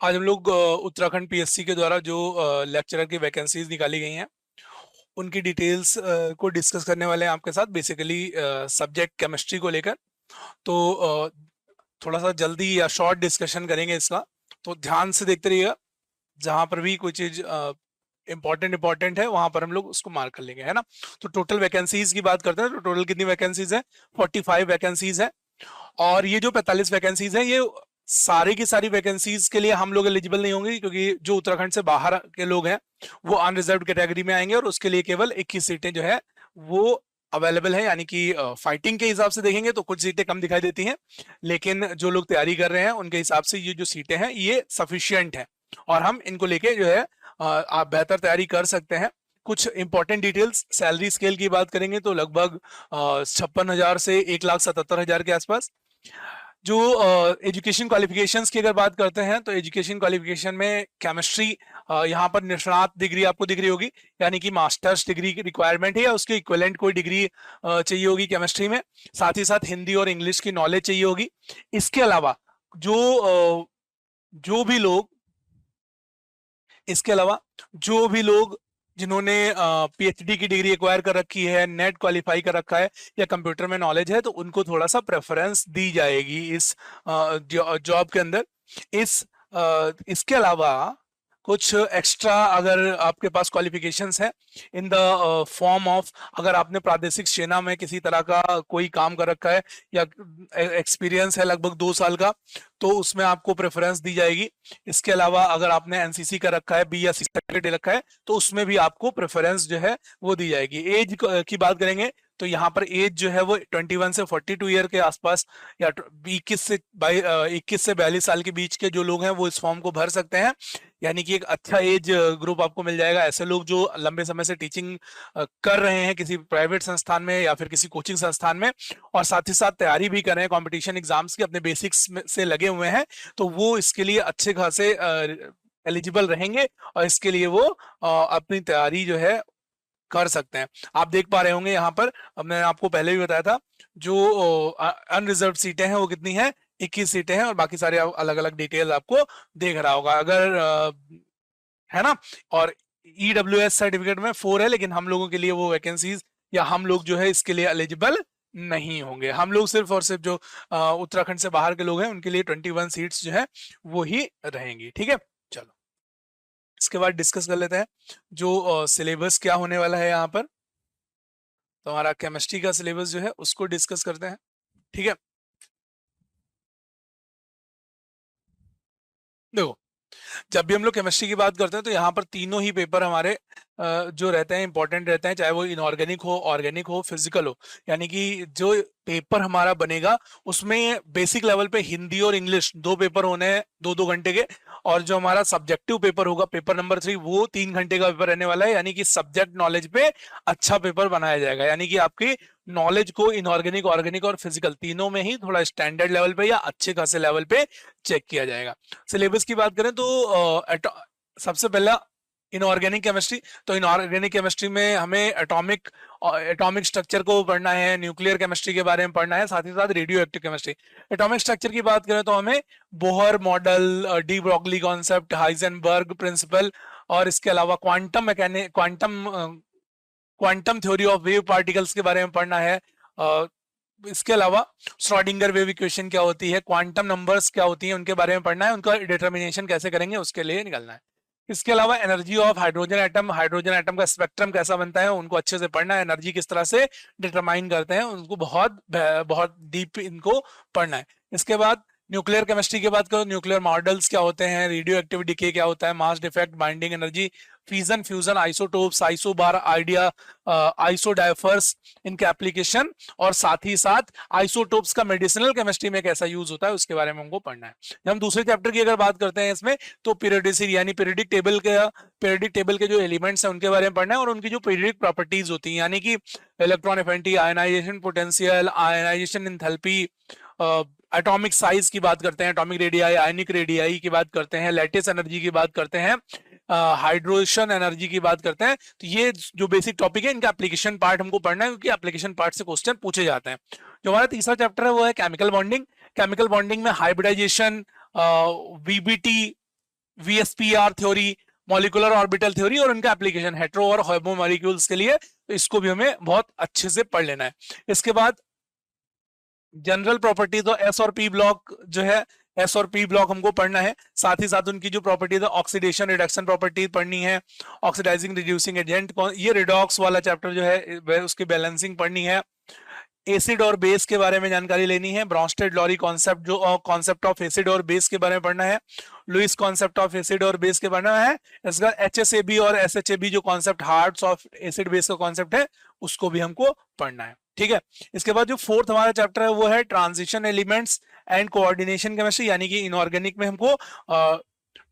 आज हम लोग उत्तराखंड पीएससी के द्वारा जो लेक्चरर की वैकेंसीज निकाली गई हैं उनकी डिटेल्स को डिस्कस करने वाले हैं आपके साथ। बेसिकली सब्जेक्ट केमिस्ट्री को लेकर तो थोड़ा सा जल्दी या शॉर्ट डिस्कशन करेंगे इसका, तो ध्यान से देखते रहिएगा। जहां पर भी कोई चीज इंपॉर्टेंट है वहां पर हम लोग उसको मार्क कर लेंगे, है ना। तो टोटल वैकेंसीज की बात करते हैं तो टोटल कितनी वैकेंसीज है? 45 वैकेंसीज है। और ये जो 45 वैकेंसीज हैं ये सारी की सारी वैकेंसीज के लिए हम लोग एलिजिबल नहीं होंगे, क्योंकि जो उत्तराखंड से बाहर के लोग हैं वो अनरिजर्व कैटेगरी में आएंगे और उसके लिए केवल 21 सीटें जो है वो अवेलेबल है। यानी कि फाइटिंग के हिसाब से देखेंगे तो कुछ सीटें कम दिखाई देती हैं, लेकिन जो लोग तैयारी कर रहे हैं उनके हिसाब से ये जो सीटें हैं ये सफिशियंट है और हम इनको लेके जो है आप बेहतर तैयारी कर सकते हैं। कुछ इंपॉर्टेंट डिटेल्स, सैलरी स्केल की बात करेंगे तो लगभग 56,000 से 1,77,000 के आसपास। जो एजुकेशन क्वालिफिकेशंस की अगर बात करते हैं तो एजुकेशन क्वालिफिकेशन में केमिस्ट्री यहाँ पर निष्णात डिग्री आपको दिख रही होगी, यानी कि मास्टर्स डिग्री की रिक्वायरमेंट है या उसके इक्विवेलेंट कोई डिग्री चाहिए होगी केमिस्ट्री में। साथ ही साथ हिंदी और इंग्लिश की नॉलेज चाहिए होगी। इसके अलावा जो भी लोग इसके अलावा जो भी लोग जिन्होंने पीएचडी की डिग्री एक्वायर कर रखी है, नेट क्वालिफाई कर रखा है या कंप्यूटर में नॉलेज है तो उनको थोड़ा सा प्रेफरेंस दी जाएगी इस जॉब के अंदर। इसके अलावा कुछ एक्स्ट्रा अगर आपके पास क्वालिफिकेशंस है इन द फॉर्म ऑफ, अगर आपने प्रादेशिक सेना में किसी तरह का कोई काम कर रखा है या एक्सपीरियंस है लगभग 2 साल का, तो उसमें आपको प्रेफरेंस दी जाएगी। इसके अलावा अगर आपने एनसीसी का रखा है, बी या सी सर्टिफिकेट रखा है तो उसमें भी आपको प्रेफरेंस जो है वो दी जाएगी। एज की बात करेंगे तो यहाँ पर एज जो है वो 21 से 42 ईयर के आसपास या 21 से 42 साल के बीच के जो लोग हैं वो इस फॉर्म को भर सकते हैं। यानी कि एक अच्छा एज ग्रुप आपको मिल जाएगा। ऐसे लोग जो लंबे समय से टीचिंग कर रहे हैं किसी प्राइवेट संस्थान में या फिर किसी कोचिंग संस्थान में और साथ ही साथ तैयारी भी कर रहे हैं कॉम्पिटिशन एग्जाम्स की, अपने बेसिक्स से लगे हुए हैं, तो वो इसके लिए अच्छे खासे एलिजिबल रहेंगे और इसके लिए वो अपनी तैयारी जो है कर सकते हैं। आप देख पा रहे होंगे यहाँ पर, मैंने आपको पहले भी बताया था, जो अनरिजर्व सीटें हैं वो कितनी है? 21 सीटें हैं और बाकी सारे अलग अलग डिटेल आपको देख रहा होगा अगर है ना। और ईडब्ल्यूएस सर्टिफिकेट में 4 है, लेकिन हम लोगों के लिए वो वैकेंसीज या हम लोग जो है इसके लिए एलिजिबल नहीं होंगे। हम लोग सिर्फ और सिर्फ जो उत्तराखंड से बाहर के लोग हैं उनके लिए 21 सीट्स जो है वो ही रहेंगी। ठीक है, चलो इसके बाद डिस्कस कर लेते हैं जो सिलेबस क्या होने वाला है यहाँ पर। तो हमारा केमिस्ट्री का सिलेबस जो है उसको डिस्कस करते हैं। ठीक है, देखो जब भी हम लोग केमिस्ट्री की बात करते हैं तो यहाँ पर तीनों ही पेपर हमारे जो रहते हैं इंपॉर्टेंट रहते हैं, चाहे वो इनऑर्गेनिक हो, ऑर्गेनिक हो, फिजिकल हो। यानी कि जो पेपर हमारा बनेगा उसमें बेसिक लेवल पे हिंदी और इंग्लिश 2 पेपर होने हैं 2-2 घंटे के, और जो हमारा सब्जेक्टिव पेपर होगा पेपर नंबर 3 वो 3 घंटे का पेपर रहने वाला है। यानी कि सब्जेक्ट नॉलेज पे अच्छा पेपर बनाया जाएगा, यानी कि आपकी नॉलेज को इनऑर्गेनिक, ऑर्गेनिक और फिजिकल तीनों में ही थोड़ा स्टैंडर्ड लेवल पे या अच्छे खासे लेवल पे चेक किया जाएगा। सिलेबस की बात करें तो सबसे पहला इनऑर्गेनिक केमिस्ट्री। तो इनऑर्गेनिक केमिस्ट्री में हमें एटॉमिक स्ट्रक्चर को पढ़ना है, न्यूक्लियर केमिस्ट्री के बारे में पढ़ना है, साथ ही साथ radio active chemistry. Atomic structure की बात करें तो हमें Bohr model, de Broglie concept, Heisenberg principle और इसके अलावा quantum theory of wave particles के बारे में पढ़ना है। इसके अलावा श्रोडिंगर वेव इक्वेशन क्या होती है, क्वांटम नंबर्स क्या होती हैं उनके बारे में पढ़ना है, उनका डिटर्मिनेशन कैसे करेंगे उसके लिए निकलना है। इसके अलावा एनर्जी ऑफ हाइड्रोजन एटम का स्पेक्ट्रम कैसा बनता है उनको अच्छे से पढ़ना है, एनर्जी किस तरह से डिटरमाइन करते हैं उनको बहुत डीप इनको पढ़ना है। इसके बाद न्यूक्लियर केमिस्ट्री की बात करो, न्यूक्लियर मॉडल्स क्या होते हैं, रेडियो एक्टिव डिके क्या होता है, mass defect, binding energy, fission fusion, isotopes, isobar, idea, isodiaphers, इनके एप्लीकेशन और साथ ही साथ आइसोटोप्स का मेडिसिनल केमिस्ट्री में कैसा यूज होता है उसके बारे में हमको पढ़ना है। जब हम दूसरे चैप्टर की अगर बात करते हैं इसमें तो पीरियोडिसिटी यानी पीरियोडिक टेबल के जो एलिमेंट्स हैं उनके बारे में पढ़ना है और उनकी जो पीरियोडिक प्रॉपर्टीज होती हैं, यानी कि electron affinity, ionization potential, ionization enthalpy, atomic size की बात करते हैं, एटॉमिक रेडियाई, आयनिक रेडियाई की बात करते हैं, लैटिस एनर्जी की बात करते हैं, हाइड्रोजन एनर्जी की बात करते हैं। तो ये जो बेसिक टॉपिक है इनका एप्लीकेशन पार्ट हमको पढ़ना है, क्योंकि एप्लीकेशन पार्ट से क्वेश्चन पूछे जाते हैं। जो हमारा तीसरा चैप्टर है वो है केमिकल बॉन्डिंग। केमिकल बॉन्डिंग में hybridization, VBT, VSPR theory, molecular orbital theory और उनका एप्लीकेशन हेटेरो और होमो मॉलिक्यूल्स के लिए, तो इसको भी हमें बहुत अच्छे से पढ़ लेना है। इसके बाद जनरल प्रॉपर्टी, तो एस और पी ब्लॉक जो है, एस और पी ब्लॉक हमको पढ़ना है, साथ ही साथ उनकी जो प्रॉपर्टीज है, ऑक्सीडेशन रिडक्शन प्रॉपर्टी पढ़नी है, ऑक्सीडाइजिंग रिड्यूसिंग एजेंट, ये रिडॉक्स वाला चैप्टर जो है उसकी बैलेंसिंग पढ़नी है, एसिड और बेस के बारे में जानकारी लेनी है, ब्रॉन्स्टेड लॉरी कॉन्सेप्ट जो कॉन्सेप्ट ऑफ एसिड और बेस के बारे में पढ़ना है, लुइस कॉन्सेप्ट ऑफ एसिड और बेस के बारे में है, इसका HSAB और SHAB जो concept hearts of acid base का कॉन्सेप्ट है उसको भी हमको पढ़ना है। ठीक है, इसके बाद जो फोर्थ हमारा चैप्टर है वो है transition elements and coordination chemistry, यानी कि इनऑर्गेनिक में हमको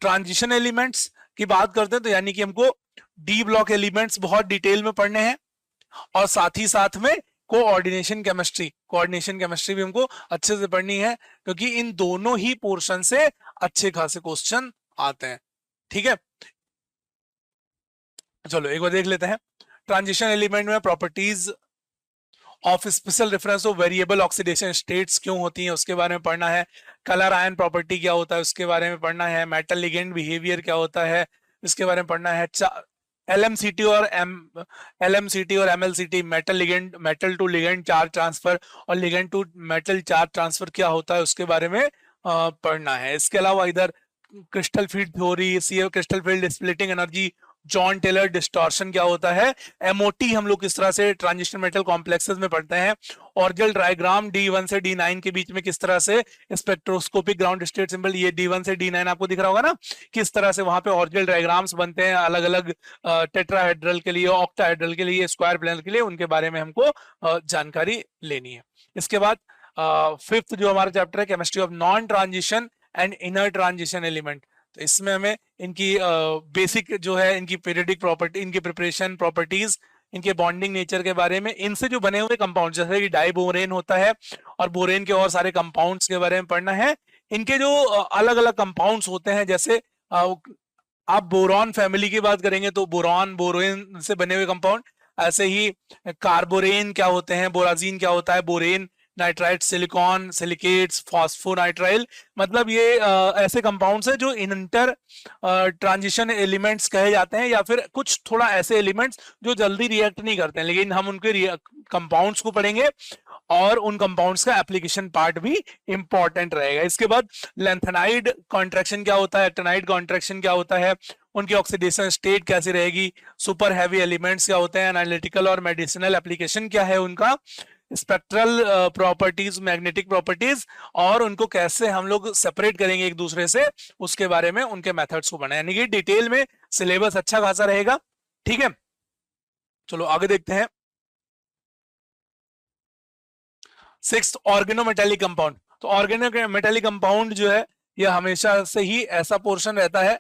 ट्रांजिशन एलिमेंट्स की बात करते हैं, तो यानी कि हमको डी ब्लॉक एलिमेंट्स बहुत डिटेल में पढ़ने हैं, और साथ ही साथ में कोऑर्डिनेशन केमिस्ट्री भी हमको अच्छे से पढ़नी है, क्योंकि इन दोनों ही पोर्शन से अच्छे खासे क्वेश्चन आते हैं। ठीक है, चलो एक बार देख लेते हैं। ट्रांजिशन एलिमेंट में properties of special reference of variable oxidation states क्यों होती हैं उसके बारे में पढ़ना है, कलर आयन प्रॉपर्टी क्या होता है उसके बारे में पढ़ना है, मेटल लिगेंड बिहेवियर क्या होता है इसके बारे में पढ़ना है, LMCT और MLCT, metal to ligand charge transfer और ligand to metal charge transfer क्या होता है उसके बारे में पढ़ना है। इसके अलावा इधर crystal field theory, crystal field splitting energy, Jahn Teller distortion क्या होता है, MOT हम लोग किस तरह से ट्रांजिशन मेटल कॉम्प्लेक्सेस में पढ़ते हैं, ऑर्बिटल डायग्राम D1 से D9 के बीच में किस तरह से स्पेक्ट्रोस्कोपिक ग्राउंड स्टेट सिंबल, ये D1 से D9 आपको दिख रहा होगा ना, किस तरह से वहां पे ऑर्बिटल डायग्राम्स बनते हैं अलग अलग टेट्राहेड्रल के लिए, ऑक्टाहेड्रल के लिए, स्क्वायर प्लेनर के लिए, उनके बारे में हमको जानकारी लेनी है। इसके बाद फिफ्थ जो हमारा चैप्टर है chemistry of non transition and inner transition element, तो इसमें हमें इनकी बेसिक जो है इनकी पीरियडिक प्रॉपर्टी, इनकी प्रिपरेशन प्रॉपर्टीज, इनके बॉन्डिंग नेचर के बारे में, इनसे जो बने हुए कंपाउंड जैसे कि डाइबोरेन होता है और बोरेन के और सारे कंपाउंड्स के बारे में पढ़ना है। इनके जो अलग अलग कंपाउंड्स होते हैं, जैसे आप बोरॉन फैमिली की बात करेंगे तो बोरेन से बने हुए कंपाउंड, ऐसे ही कार्बोरेन क्या होते हैं, बोराजीन क्या होता है, बोरेन, नाइट्राइट, सिलिकॉन, सिलिकेट्स, फॉस्फोनाइट्राइल, मतलब ये ऐसे कंपाउंड्स हैं जो इंटर ट्रांजिशन एलिमेंट्स कहे जाते हैं, या फिर कुछ थोड़ा ऐसे एलिमेंट्स जो जल्दी रिएक्ट नहीं करते हैं, लेकिन हम उनके कंपाउंड्स को पढ़ेंगे और उन कंपाउंड्स का एप्लीकेशन पार्ट भी इंपॉर्टेंट रहेगा। इसके बाद लेंथेनाइड कॉन्ट्रैक्शन क्या होता है, एक्टिनाइड कॉन्ट्रैक्शन क्या होता है, उनकी ऑक्सीडेशन स्टेट कैसी रहेगी, सुपर हैवी एलिमेंट्स क्या होते हैं, एनालिटिकल और मेडिसिनल एप्लीकेशन क्या है उनका, स्पेक्ट्रल प्रॉपर्टीज, मैग्नेटिक प्रॉपर्टीज, और उनको कैसे हम लोग सेपरेट करेंगे एक दूसरे से, उसके बारे में उनके मेथड्स को पढ़ना है, यानी कि डिटेल में सिलेबस अच्छा खासा रहेगा। ठीक है, चलो आगे देखते हैं। Sixth, organometallic compound. तो ऑर्गेनोमेटेलिक कंपाउंड जो है यह हमेशा से ही ऐसा पोर्शन रहता है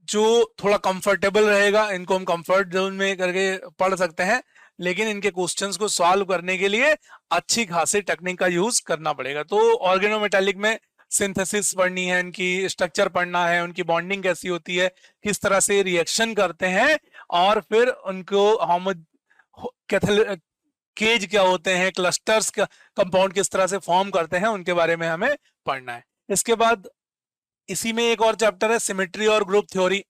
जो थोड़ा कंफर्टेबल रहेगा, इनको हम कंफर्ट जोन में करके पढ़ सकते हैं, लेकिन इनके क्वेश्चंस को सॉल्व करने के लिए अच्छी खासी टेक्निक का यूज करना पड़ेगा। तो ऑर्गेनोमेटेलिक में सिंथेसिस पढ़नी है, इनकी स्ट्रक्चर पढ़ना है, उनकी बॉन्डिंग कैसी होती है, किस तरह से रिएक्शन करते हैं, और फिर उनको केज क्या होते हैं, क्लस्टर्स का कंपाउंड किस तरह से फॉर्म करते हैं, उनके बारे में हमें पढ़ना है। इसके बाद इसी में एक और चैप्टर है सिमेट्री और ग्रुप थ्योरी।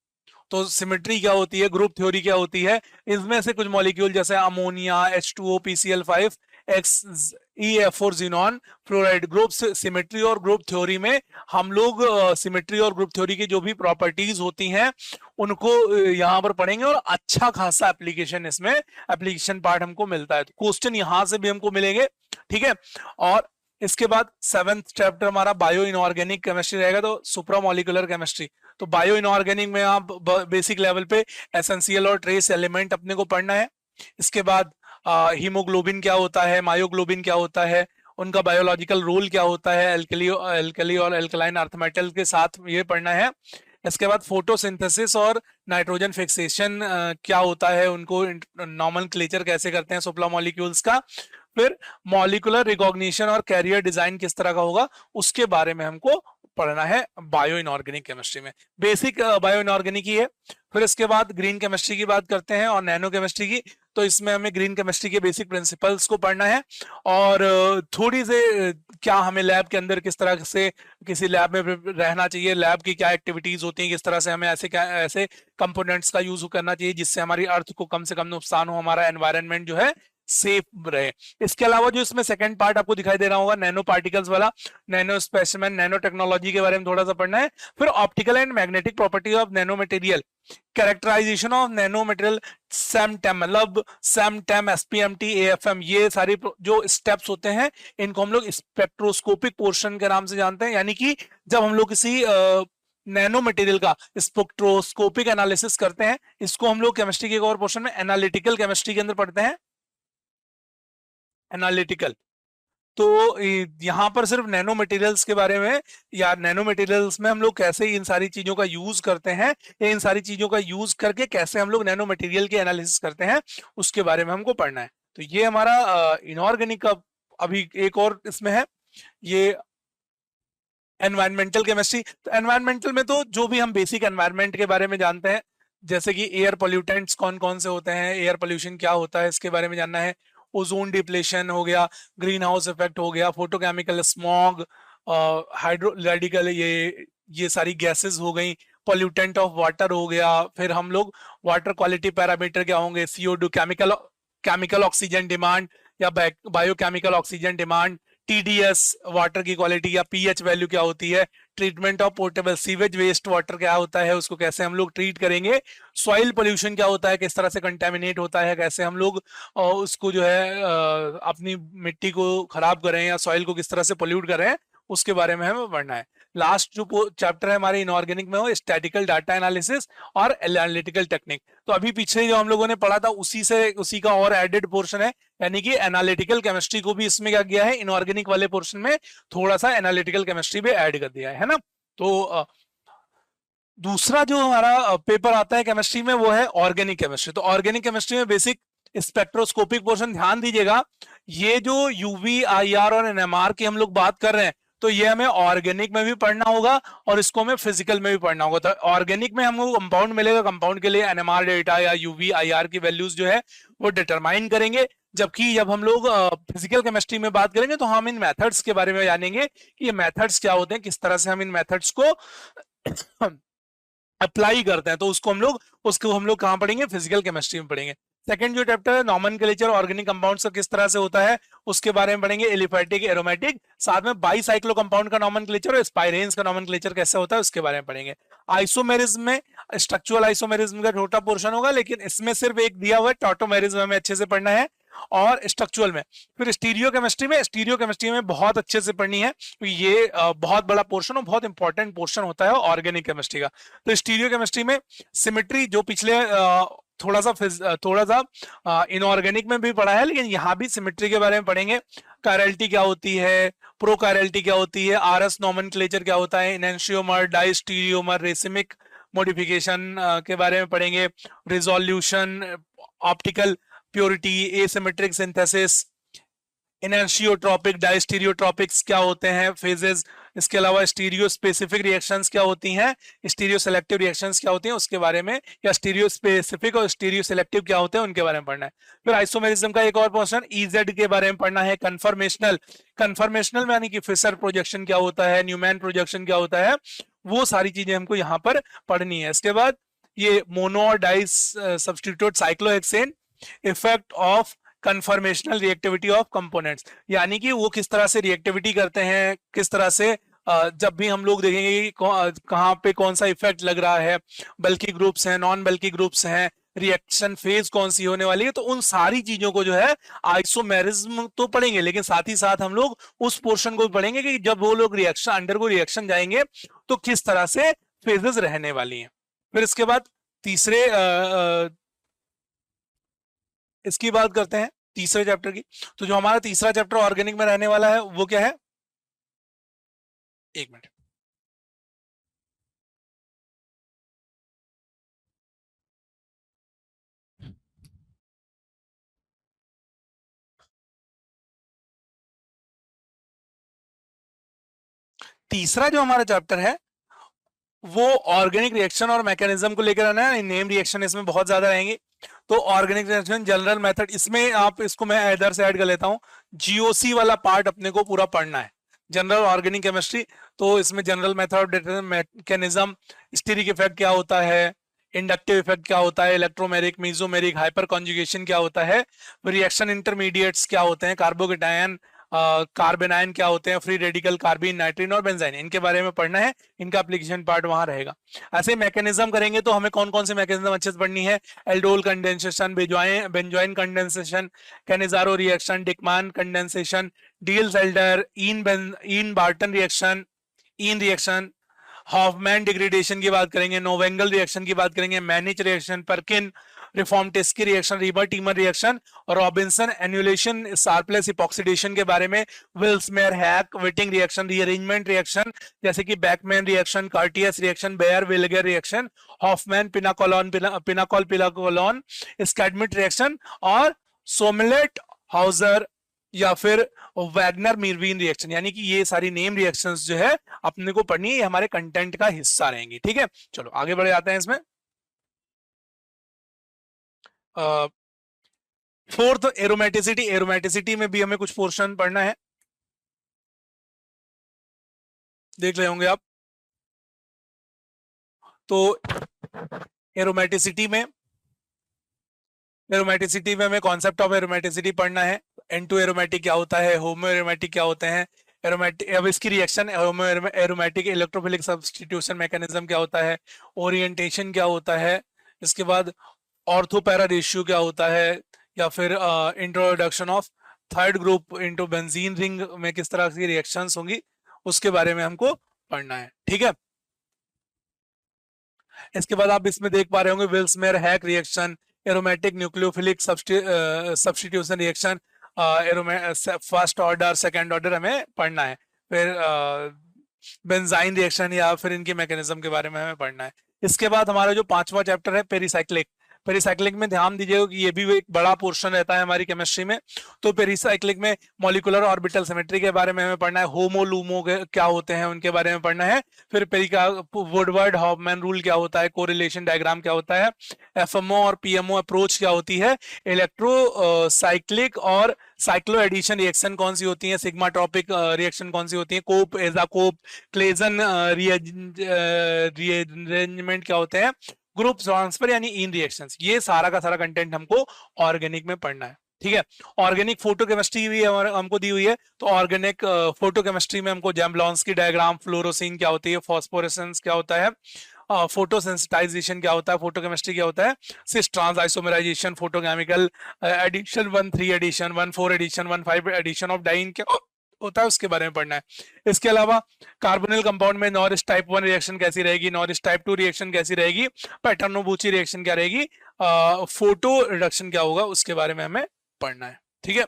तो सिमेट्री क्या होती है, ग्रुप थ्योरी क्या होती है, इसमें से कुछ मॉलिक्यूल जैसे ammonia, H2O, PCl5, EF4 xenon fluoride, group symmetry और ग्रुप थ्योरी में हम लोग सिमेट्री और ग्रुप थ्योरी की जो भी प्रॉपर्टीज होती हैं उनको यहाँ पर पढ़ेंगे, और अच्छा खासा एप्लीकेशन, इसमें एप्लीकेशन पार्ट हमको मिलता है, तो क्वेश्चन यहाँ से भी हमको मिलेंगे। ठीक है, और इसके बाद सेवेंथ चैप्टर हमारा बायो इनऑर्गेनिक केमिस्ट्री रहेगा, तो सुप्रामोलिकुलर केमिस्ट्री। तो बायो इनऑर्गेनिक में आप बेसिक लेवल पे एसेंशियल और ट्रेस एलिमेंट अपने को पढ़ना है। इसके बाद हीमोग्लोबिन क्या होता है, मायोग्लोबिन क्या होता है, उनका बायोलॉजिकल रोल क्या होता है, एल्कली और एल्कलाइन अर्थ मेटल के साथ ये पढ़ना है। इसके बाद फोटोसिंथेसिस और नाइट्रोजन फिक्सेशन क्या होता है, उनको नॉमेनक्लेचर कैसे करते हैं सुप्ला मॉलिक्यूल्स का, फिर मॉलिक्यूलर रिकॉग्निशन और कैरियर डिजाइन किस तरह का होगा, उसके बारे में हमको पढ़ना है बायो इनऑर्गेनिक केमिस्ट्री में। बेसिक बायो इनऑर्गेनिक ही है। फिर इसके बाद ग्रीन केमिस्ट्री की बात करते हैं और नैनो केमिस्ट्री की। तो इसमें हमें ग्रीन केमिस्ट्री के बेसिक प्रिंसिपल्स को पढ़ना है और थोड़ी से क्या हमें लैब के अंदर किस तरह से किसी लैब में रहना चाहिए, लैब की क्या एक्टिविटीज होती हैं, किस तरह से हमें ऐसे कंपोनेंट्स का यूज करना चाहिए जिससे हमारी अर्थ को कम से कम नुकसान हो, हमारा एनवायरनमेंट जो है सेफ रहे। इसके अलावा जो इसमें सेकंड पार्ट आपको दिखाई दे रहा होगा नैनो पार्टिकल्स वाला, नैनो स्पेसिमेन, नैनो टेक्नोलॉजी के बारे में थोड़ा सा पढ़ना है। फिर optical and magnetic property of nano material, characterization of nano material, SEM TEM मतलब सैमटेम, एसपीएमटी, एएफएम, ये सारी जो स्टेप्स होते हैं इनको हम लोग स्पेक्ट्रोस्कोपिक पोर्शन के नाम से जानते हैं। यानी कि जब हम लोग किसी नैनो मटेरियल का स्पेक्ट्रोस्कोपिक एनालिसिस करते हैं, इसको हम लोग केमिस्ट्री के एक और पोर्शन में एनालिटिकल केमिस्ट्री के अंदर पढ़ते हैं, एनालिटिकल। तो यहाँ पर सिर्फ नैनो मटेरियल्स के बारे में या नैनो मटेरियल्स में हम लोग कैसे इन सारी चीजों का यूज करते हैं या इन सारी चीजों का यूज करके कैसे हम लोग नैनो मटेरियल के एनालिसिस करते हैं उसके बारे में हमको पढ़ना है। तो ये हमारा इनऑर्गेनिक का अभी एक और इसमें है ये एनवायरमेंटल केमिस्ट्री। तो एनवायरमेंटल में तो जो भी हम बेसिक एनवायरमेंट के बारे में जानते हैं, जैसे कि एयर पोल्यूटेंट्स कौन कौन से होते हैं, एयर पोल्यूशन क्या होता है इसके बारे में जानना है, ओजोन डिप्लेशन हो गया, ग्रीन हाउस इफेक्ट हो गया, फोटोकेमिकल स्मॉग, हाइड्रो रेडिकल, ये सारी गैसेस हो गई, पोल्यूटेंट ऑफ वाटर हो गया। फिर हम लोग वाटर क्वालिटी पैरामीटर क्या होंगे, CO2, केमिकल ऑक्सीजन डिमांड या biochemical oxygen demand, TDS water की क्वालिटी या पीएच वैल्यू क्या होती है, treatment of portable sewage waste water क्या होता है, उसको कैसे हम लोग ट्रीट करेंगे, सॉइल पोल्यूशन क्या होता है, किस तरह से कंटेमिनेट होता है, कैसे हम लोग उसको जो है अपनी मिट्टी को खराब करें या सॉइल को किस तरह से पोल्यूट करें, उसके बारे में हमें पढ़ना है। लास्ट जो चैप्टर है हमारे इनऑर्गेनिक में वो स्टैटिकल डाटा एनालिसिस और एनालिटिकल टेक्निक। तो अभी पीछे जो हम लोगों ने पढ़ा था उसी का और एडेड पोर्शन है, यानी कि एनालिटिकल केमिस्ट्री को भी इसमें क्या किया है, इनऑर्गेनिक वाले पोर्शन में थोड़ा सा एनालिटिकल केमिस्ट्री भी ऐड कर दिया है ना। तो दूसरा जो हमारा पेपर आता है केमिस्ट्री में वो है ऑर्गेनिक केमिस्ट्री। तो ऑर्गेनिक केमिस्ट्री में बेसिक स्पेक्ट्रोस्कोपिक पोर्शन, ध्यान दीजिएगा ये जो UV, IR और NMR की हम लोग बात कर रहे हैं तो ये हमें ऑर्गेनिक में भी पढ़ना होगा और इसको हमें फिजिकल में भी पढ़ना होगा। तो ऑर्गेनिक में हमको कंपाउंड मिलेगा, कंपाउंड के लिए NMR डेटा या UV, IR की वैल्यूज जो है वो डिटरमाइन करेंगे, जबकि जब हम लोग फिजिकल केमिस्ट्री में बात करेंगे तो हम इन मेथड्स के बारे में जानेंगे कि ये मेथड्स क्या होते हैं, किस तरह से हम इन मेथड्स को अप्लाई करते हैं। तो उसको हम लोग कहाँ पढ़ेंगे, फिजिकल केमिस्ट्री में पढ़ेंगे। सेकंड जो चैप्टर है नॉमेनक्लेचर ऑर्गेनिक कंपाउंड्स का किस तरह से होता है उसके बारे में पढ़ेंगे, एलिफैटिक, एरोमेटिक, साथ में बाईसाइक्लो कंपाउंड का नॉमेनक्लेचर और स्पाइरेन्स का नॉमेनक्लेचर कैसे होता है उसके बारे में पढ़ेंगे। आइसोमेरिज्म में स्ट्रक्चरल आइसोमेरिज्म का छोटा पोर्शन होगा, लेकिन इसमें सिर्फ एक दिया हुआ है, टॉटोमेरिज्म हमें अच्छे से पढ़ना है और स्ट्रक्चरल में। फिर स्टीरियो केमिस्ट्री में बहुत अच्छे से पढ़नी है, ये बहुत बड़ा पोर्शन और बहुत इंपॉर्टेंट पोर्शन होता है ऑर्गेनिक केमिस्ट्री का। तो स्टीरियो केमिस्ट्री में सिमेट्री जो पिछले थोड़ा सा इनऑर्गेनिक में भी पढ़ा है, लेकिन यहाँ भी सिमेट्री के बारे में पढ़ेंगे। कायरलिटी क्या होती है, प्रोकायरलिटी क्या होती है, RS नॉमेनक्लेचर क्या होता है, एनेंशियोमर, डाइस्टीरियोमर, रेसिमिक मॉडिफिकेशन के बारे में पढ़ेंगे, resolution, optical purity, asymmetric synthesis, enantiotopic, diastereotopics क्या होते हैं, फेजेस। इसके अलावा स्टीरियो स्पेसिफिक रिएक्शंस क्या होती हैं, स्टीरियो सेलेक्टिव रिएक्शंस क्या होती हैं उसके बारे में, या स्टीरियो स्पेसिफिक और स्टीरियो सेलेक्टिव क्या होते हैं उनके बारे में पढ़ना है। फिर आइसोमेरिज्म का एक और पोर्शन EZ के बारे में पढ़ना है। कन्फर्मेशनल में यानी कि फिशर प्रोजेक्शन क्या होता है, न्यूमैन प्रोजेक्शन क्या होता है, वो सारी चीजें हमको यहाँ पर पढ़नी है। इसके बाद ये मोनो और dice substitute cyclohexane, effect of conformational reactivity of components, यानी कि वो किस तरह से रिएक्टिविटी करते हैं, किस तरह से जब भी हम लोग देखेंगे कि कहाँ पे कौन सा इफेक्ट लग रहा है, बल्कि ग्रुप्स हैं, नॉन बल्कि ग्रुप्स हैं, रिएक्शन फेज कौन सी होने वाली है, तो उन सारी चीजों को जो है आइसोमेरिज्म तो पढ़ेंगे, लेकिन साथ ही साथ हम लोग उस पोर्शन को भी पढ़ेंगे कि जब वो लोग रिएक्शन जाएंगे तो किस तरह से फेजेस रहने वाली हैं। फिर इसके बाद इसकी बात करते हैं तीसरे चैप्टर की। तो जो हमारा तीसरा चैप्टर ऑर्गेनिक में रहने वाला है वो क्या है, एक मिनट, तीसरा जो हमारा चैप्टर है वो ऑर्गेनिक रिएक्शन और मैकेनिज्म को लेकर आना है। नेम रिएक्शन इसमें बहुत ज्यादा रहेंगे, तो ऑर्गेनिक रिएक्शन जनरल मेथड, इसमें आप इसको मैं इधर से ऐड कर लेता हूँ, जीओसी वाला पार्ट अपने को पूरा पढ़ना है, जनरल ऑर्गेनिक केमिस्ट्री। तो इसमें general method, mechanism, steric effect क्या होता है, इंडक्टिव इफेक्ट क्या होता है, इलेक्ट्रोमेरिक, मेसोमेरिक, हाइपर कॉन्जुगेशन क्या होता है, रिएक्शन इंटरमीडिएट्स क्या होते हैं, कार्बोकेटायन, कार्बेनाइन क्या होते हैं, फ्री रेडिकल, कार्बिन, नाइट्रीन और बेंजाइन, इनके बारे में पढ़ना है, इनका एप्लीकेशन पार्ट वहां रहेगा। ऐसे मैकेनिज्म करेंगे तो हमें कौन कौन से मैकेनिज्म अच्छे से पढ़नी है, aldol condensation, benzoin condensation, Cannizzaro reaction, Dieckmann condensation, Diels Alder, इन Barton reaction, ene reaction, Hofmann degradation की बात करेंगे, नोवेंगल रिएक्शन की बात करेंगे, Mannich reaction, Perkin Reformatsky reaction, Reimer Tiemann reaction और रॉबिन्सन एन्युलेशन शार्पलेस इपॉक्सीडेशन के बारे में, Vilsmeier Haack Wittig reaction, rearrangement reaction जैसे कि Beckmann reaction, Curtius reaction, Baeyer Villiger reaction, Hofmann pinacolone pinacol pinacolone Schmidt reaction और Sommelet Houser या फिर Wagner मीरवीन reaction, यानी कि ये सारी नेम रिएक्शंस जो है अपने को पढ़नी है, ये हमारे कंटेंट का हिस्सा रहेंगी। ठीक है, चलो आगे बढ़े जाते हैं इसमें। फोर्थ एरोमेटिसिटी, एरोमेटिसिटी में भी हमें कुछ पोर्शन पढ़ना है, देख रहे होंगे आप। तो एरोमेटिसिटी में हमें कॉन्सेप्ट ऑफ एरोमेटिसिटी पढ़ना है, एंटो एरोमेटिक क्या होता है, होमो एरोमेटिक क्या होते हैं, एरोमेटिक, अब इसकी रिएक्शन होमो एरोमेटिक इलेक्ट्रोफिलिक सब्स्टिट्यूशन मैकेनिज्म क्या होता है, ओरिएंटेशन क्या होता है, इसके बाद ऑर्थो पैरा रेशियो क्या होता है, या फिर introduction of third group into benzene ring में किस तरह की रिएक्शंस होंगी, उसके बारे में हमको पढ़ना है। ठीक है, इसके बाद आप इसमें देख पा रहे होंगे Vilsmeier Haack reaction, aromatic nucleophilic substitution reaction, first order second order हमें पढ़ना है, फिर बेंजाइन रिएक्शन या फिर इनके मैकेनिज्म के बारे में हमें पढ़ना है। इसके बाद हमारा जो पांचवा चैप्टर है पेरिसाइक्लिक, पेरिसाइक्लिक में ध्यान दीजिएगा कि ये भी एक बड़ा पोर्शन रहता है हमारी केमिस्ट्री में। तो पेरिसाइक्लिक में मॉलिक्यूलर ऑर्बिटल सिमेट्री के बारे में हमें पढ़ना है, होमो लूमो क्या होते हैं उनके बारे में पढ़ना है, फिर पेरिका वुडवर्ड हॉफमैन रूल क्या होता है, कोरिलेशन डायग्राम क्या होता है, एफएमओ और पीएमओ अप्रोच क्या होती है, इलेक्ट्रो साइक्लिक और साइक्लो एडिशन रिएक्शन कौन सी होती है, सिग्मा ट्रॉपिक रिएक्शन कौन सी होती है, कोप एजाकोप, क्लेजन रीअरेंजमेंट क्या होते हैं, ग्रुप ट्रांसफर यानी इन रिएक्शंस, ये सारा का सारा कंटेंट हमको ऑर्गेनिक में पढ़ना है। ठीक है, ऑर्गेनिक फोटोकेमिस्ट्री भी हमको दी हुई है, तो ऑर्गेनिक फोटोकेमिस्ट्री में हमको जैम्बलॉन्स्की डायग्राम, फ्लोरोसिन क्या होती है, फॉस्फोरेसेंस क्या होता है, फोटोसेंसिटाइजेशन क्या होता है, फोटोकेमिस्ट्री क्या होता है, cis trans isomerization, photochemical addition 1,3 addition, 1,4 addition, 1,5 addition of diene क्या होता है, उसके बारे में पढ़ना है। इसके अलावा कार्बोनिल कंपाउंड में नॉरिस टाइप 1 रिएक्शन कैसी रहेगी, नॉरिस टाइप 2 रिएक्शन कैसी रहेगी, पैटर्नोबुची रिएक्शन क्या रहेगी, फोटो रिडक्शन क्या होगा, उसके बारे में हमें पढ़ना है। ठीक है,